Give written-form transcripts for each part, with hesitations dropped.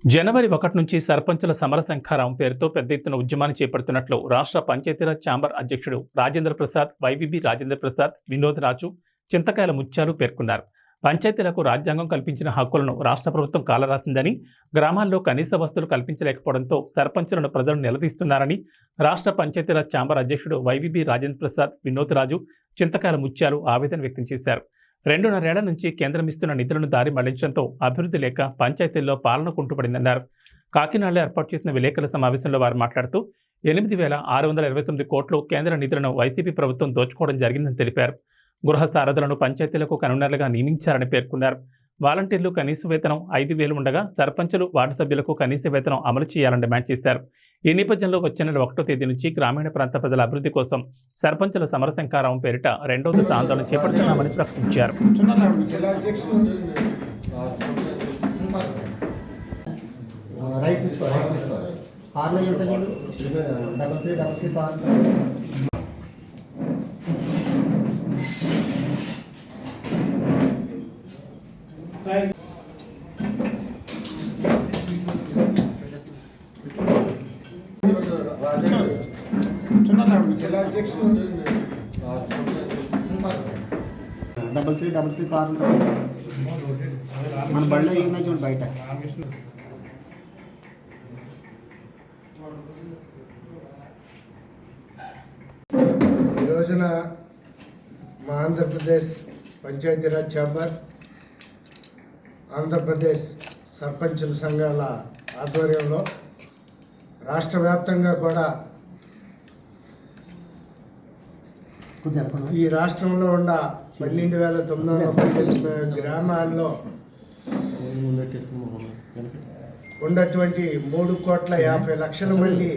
జనవరి 1 నుంచి సర్పంచుల సమరశంఖారావం పేరుతో పెద్ద ఎత్తున ఉద్యమాన్ని చేపడుతున్నట్లు రాష్ట్ర పంచాయతీరాజ్ ఛాంబర్ అధ్యక్షుడు రాజేంద్ర ప్రసాద్, వైవీబీ రాజేంద్ర ప్రసాద్, వినోద్ రాజు, చింతకాయల ముత్యాలు పేర్కొన్నారు. పంచాయతీలకు రాజ్యాంగం కల్పించిన హక్కులను రాష్ట్ర ప్రభుత్వం కాలరాసిందని, గ్రామాల్లో కనీస వసతులు కల్పించలేకపోవడంతో సర్పంచులను ప్రజలు నిలదీస్తున్నారని రాష్ట్ర పంచాయతీరాజ్ ఛాంబర్ అధ్యక్షుడు వైవీబీ రాజేంద్ర ప్రసాద్, వినోద్ రాజు, చింతకాయల ముత్యాలు ఆవేదన వ్యక్తం చేశారు. 2.5 ఏళ్ల నుంచి కేంద్రం ఇస్తున్న నిధులను దారి మళ్లించడంతో అభివృద్ధి లేక పంచాయతీల్లో పాలన కుంటుపడిందన్నారు. కాకినాడలో ఏర్పాటు చేసిన విలేకరుల సమావేశంలో వారు మాట్లాడుతూ 8,629 కోట్లు కేంద్ర నిధులను వైసీపీ ప్రభుత్వం దోచుకోవడం జరిగిందని తెలిపారు. గృహ సారథులను పంచాయతీలకు కన్వీనర్లుగా నియమించారని పేర్కొన్నారు. వాలంటీర్లు కనీస వేతనం 5,000 ఉండగా సర్పంచులు, వార్డు సభ్యులకు కనీస వేతనం అమలు చేయాలని డిమాండ్ చేశారు. ఈ నేపథ్యంలో వచ్చే నెల 1వ తేదీ నుంచి గ్రామీణ ప్రాంత ప్రజల అభివృద్ధి కోసం సర్పంచుల సమరశంఖారావం పేరిట 2వ దశ ఆందోళన చేపడుతున్నామని ప్రకటించారు. డబల్ త్రీ కార్ మన బళ్ళ ఏమైనా చూడు బయట. ఈ రోజున మా ఆంధ్రప్రదేశ్ పంచాయతీరాజ్ ఛాంబర్, ఆంధ్రప్రదేశ్ సర్పంచుల సంఘాల ఆధ్వర్యంలో రాష్ట్ర వ్యాప్తంగా కూడా ఈ రాష్ట్రంలో ఉన్న 12,918 గ్రామాల్లో ఉన్నటువంటి 3,50,00,000 మంది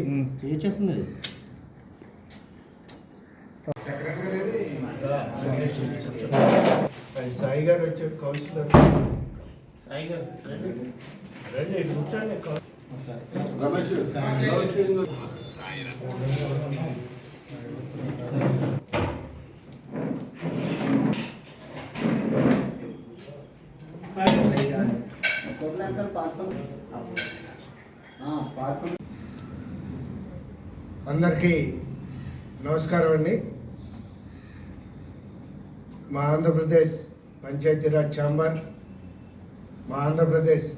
సాయి గారు వచ్చే కౌన్సిలర్ అందరికీ నమస్కారం అండి. మా ఆంధ్రప్రదేశ్ పంచాయతీరాజ్ ఛాంబర్, మా ఆంధ్రప్రదేశ్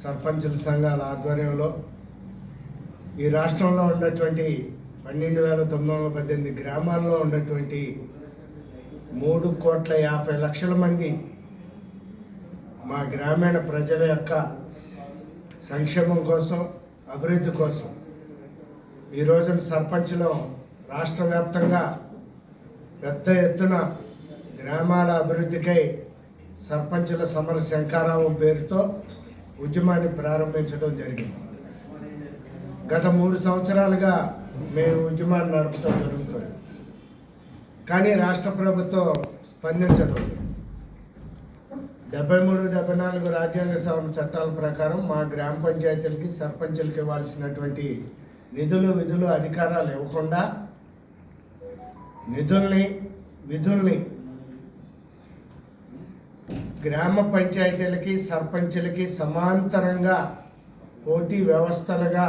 సర్పంచుల సంఘాల ఆధ్వర్యంలో ఈ రాష్ట్రంలో ఉన్నటువంటి 12,918 గ్రామాల్లో ఉన్నటువంటి 3,50,00,000 మంది మా గ్రామీణ ప్రజల యొక్క సంక్షేమం కోసం, అభివృద్ధి కోసం ఈ రోజున సర్పంచ్లో రాష్ట్ర వ్యాప్తంగా పెద్ద ఎత్తున గ్రామాల అభివృద్ధికై సర్పంచుల సమర శంఖారావం పేరుతో ఉద్యమాన్ని ప్రారంభించడం జరిగింది. గత 3 సంవత్సరాలుగా మేము ఉద్యమాన్ని నడపడం జరుగుతుంది. కానీ రాష్ట్ర ప్రభుత్వం స్పందించడం. 73, 74 రాజ్యాంగ సవరణ చట్టాల ప్రకారం మా గ్రామ పంచాయతీలకి, సర్పంచులకి ఇవ్వాల్సినటువంటి నిధులు, విధులు, అధికారాలు ఇవ్వకుండా విధుల్ని గ్రామ పంచాయతీలకి, సర్పంచులకి సమాంతరంగా పోటీ వ్యవస్థలుగా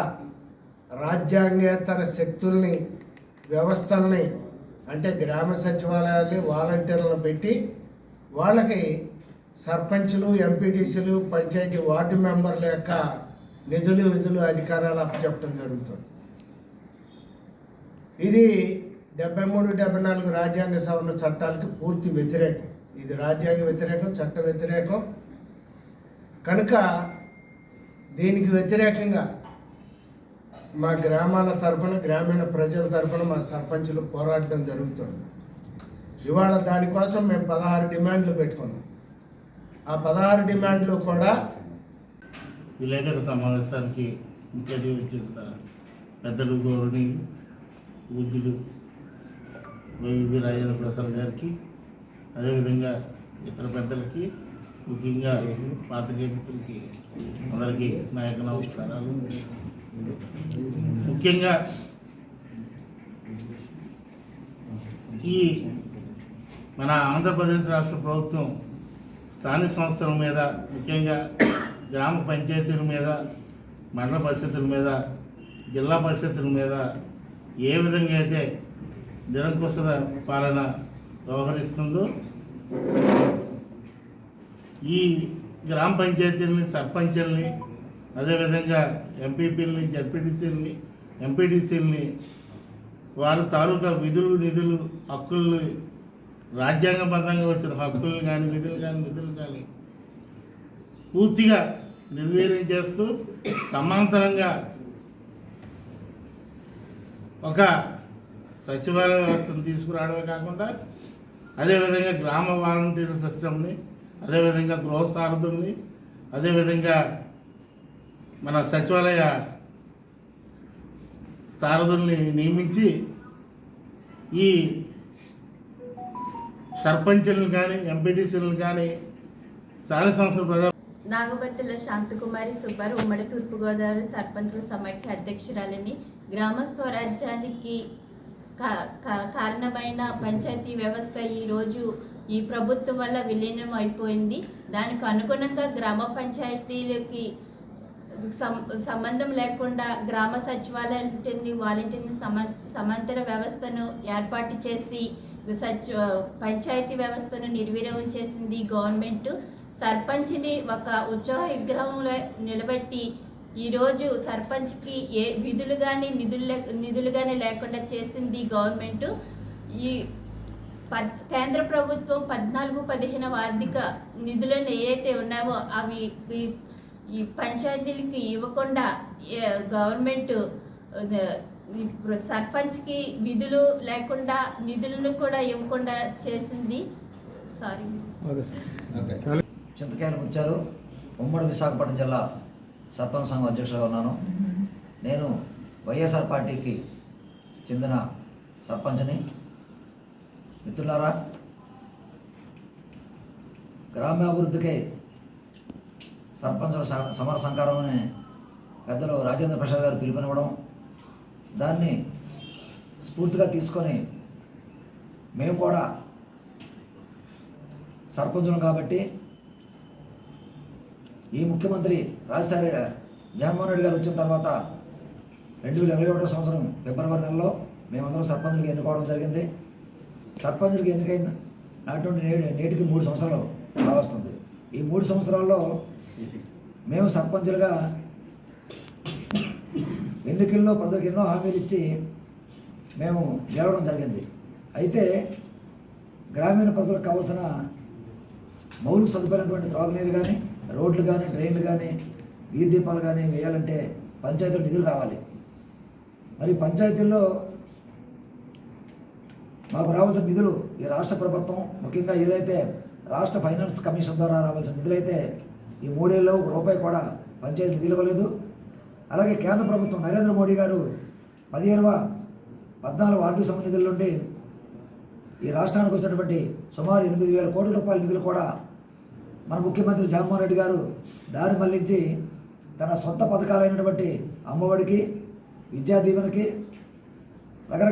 రాజ్యాంగేతర శక్తుల్ని, వ్యవస్థల్ని అంటే గ్రామ సచివాలయాల్ని, వాలంటీర్లను పెట్టి వాళ్ళకి సర్పంచులు, ఎంపీటీసీలు, పంచాయతీ వార్డు మెంబర్ల యొక్క నిధులు, విధులు, అధికారాలు అప్పచెప్పడం జరుగుతుంది. ఇది 73, 74 రాజ్యాంగ సవరణ చట్టాలకి పూర్తి వ్యతిరేకం. ఇది రాజ్యాంగ వ్యతిరేకం, చట్ట వ్యతిరేకం. కనుక దీనికి వ్యతిరేకంగా మా గ్రామాల తరఫున, గ్రామీణ ప్రజల తరఫున మా సర్పంచులు పోరాడడం జరుగుతుంది. ఇవాళ దానికోసం మేము 16 డిమాండ్లు పెట్టుకున్నాం. ఆ 16 డిమాండ్లు కూడా విలేకరుల సమావేశానికి ముఖ్య అతిథి చేసిన పెద్దలు, గౌరవనీయులు, బుద్ధులు వైవీబీ రాజేంద్ర ప్రసాద్ గారికి, అదేవిధంగా ఇతర పెద్దలకి, ముఖ్యంగా పాత్రికేయ మిత్రులకి అందరికీ నా యొక్క నమస్కారాలు. ముఖ్యంగా ఈ మన ఆంధ్రప్రదేశ్ రాష్ట్ర ప్రభుత్వం స్థానిక సంస్థల మీద, ముఖ్యంగా గ్రామ పంచాయతీల మీద మండల పరిషత్తుల మీద, జిల్లా పరిషత్తుల మీద ఏ విధంగా అయితే నిరంకుశ పాలన వ్యవహరిస్తుందో ఈ గ్రామ పంచాయతీలని, సర్పంచుల్ని, అదేవిధంగా ఎంపీపీలని, జడ్పీటీసీలని, ఎంపీటీసీలని వారి తాలూకా విధులు, నిధులు, హక్కులు, రాజ్యాంగబద్ధంగా వచ్చిన హక్కులను కానీ, నిధులు కానీ పూర్తిగా నిర్వీర్యం చేస్తూ సమాంతరంగా ఒక సచివాలయ వ్యవస్థను తీసుకురావడమే కాకుండా అదేవిధంగా గ్రామ వాలంటీర్ సిస్టమ్ని, అదేవిధంగా గృహ సారథుల్ని, అదేవిధంగా మన సచివాలయ సారథుల్ని నియమించి ఈ సర్పంచులను కానీ, ఎంపీటీసీలను కానీ, స్థానిక సంస్థల ప్రజా నాగబత్తుల శాంతకుమారి సుబ్బారు ఉమ్మడి తూర్పుగోదావరి సర్పంచుల సమైక్య అధ్యక్షురాలని. గ్రామ స్వరాజ్యానికి కారణమైన పంచాయతీ వ్యవస్థ ఈరోజు ఈ ప్రభుత్వం వల్ల విలీనం అయిపోయింది. దానికి అనుగుణంగా గ్రామ పంచాయతీలకి సంబంధం లేకుండా గ్రామ సచివాలయాన్ని, వాలంటీర్ని సమాంతర వ్యవస్థను ఏర్పాటు చేసి పంచాయతీ వ్యవస్థను నిర్వీర్యం చేసింది గవర్నమెంట్. సర్పంచ్ని ఒక ఉత్సవ విగ్రహంలో నిలబెట్టి ఈరోజు సర్పంచ్కి ఏ విధులు కానీ, నిధులు కానీ లేకుండా చేసింది గవర్నమెంట్. ఈ కేంద్ర ప్రభుత్వం 14-15 ఆర్థిక నిధులను ఏవైతే ఉన్నావో అవి ఈ పంచాయతీలకి ఇవ్వకుండా గవర్నమెంట్ సర్పంచ్కి విధులు లేకుండా, నిధులను కూడా ఇవ్వకుండా చేసింది. సారీ. చింతకాయల ముత్యాలు, ఉమ్మడి విశాఖపట్నం జిల్లా సర్పంచ్ సంఘం అధ్యక్షుడిగా ఉన్నాను. నేను వైఎస్ఆర్ పార్టీకి చెందిన సర్పంచ్ని. మిత్రులారా, గ్రామాభివృద్ధికి సర్పంచుల సమర సంకారం అని పెద్దలు రాజేంద్ర ప్రసాద్ గారు పిలుపునివ్వడం, దాన్ని స్ఫూర్తిగా తీసుకొని మేము కూడా సర్పంచులం కాబట్టి ఈ ముఖ్యమంత్రి జగన్మోహన్ రెడ్డి గారు వచ్చిన తర్వాత 2021 సంవత్సరం ఫిబ్రవరి నెలలో మేమందరం సర్పంచులకి ఎన్నుకోవడం జరిగింది. సర్పంచులకి ఎన్నికైన నాటి నేటికి 3 సంవత్సరాలు వస్తుంది. ఈ 3 సంవత్సరాల్లో మేము సర్పంచులుగా ఎన్నికల్లో ప్రజలకు ఎన్నో హామీలు ఇచ్చి మేము గెలవడం జరిగింది. అయితే గ్రామీణ ప్రజలకు కావాల్సిన మౌలిక సదుపాయమైనటువంటి త్రాగునీరు కానీ, రోడ్లు కానీ, డ్రైన్లు కానీ, వీధి దీపాలు కానీ వేయాలంటే పంచాయతీలు నిధులు కావాలి. మరి పంచాయతీల్లో మాకు రావాల్సిన నిధులు ఈ రాష్ట్ర ప్రభుత్వం, ముఖ్యంగా ఏదైతే రాష్ట్ర ఫైనాన్స్ కమిషన్ ద్వారా రావాల్సిన నిధులైతే ఈ 3 ఏళ్ళలో ₹1 కూడా పంచాయతీ నిధులు ఇవ్వలేదు. అలాగే కేంద్ర ప్రభుత్వం నరేంద్ర మోడీ గారు 14 ఆర్థిక సంఘ నిధుల నుండి ఈ రాష్ట్రానికి వచ్చినటువంటి సుమారు 8,000 కోట్ల రూపాయల నిధులు కూడా మన ముఖ్యమంత్రి జగన్మోహన్ రెడ్డి గారు దారి మళ్లించి తన సొంత పథకాలైనటువంటి అమ్మఒడికి, విద్యా దీవెనకి, రకరకాల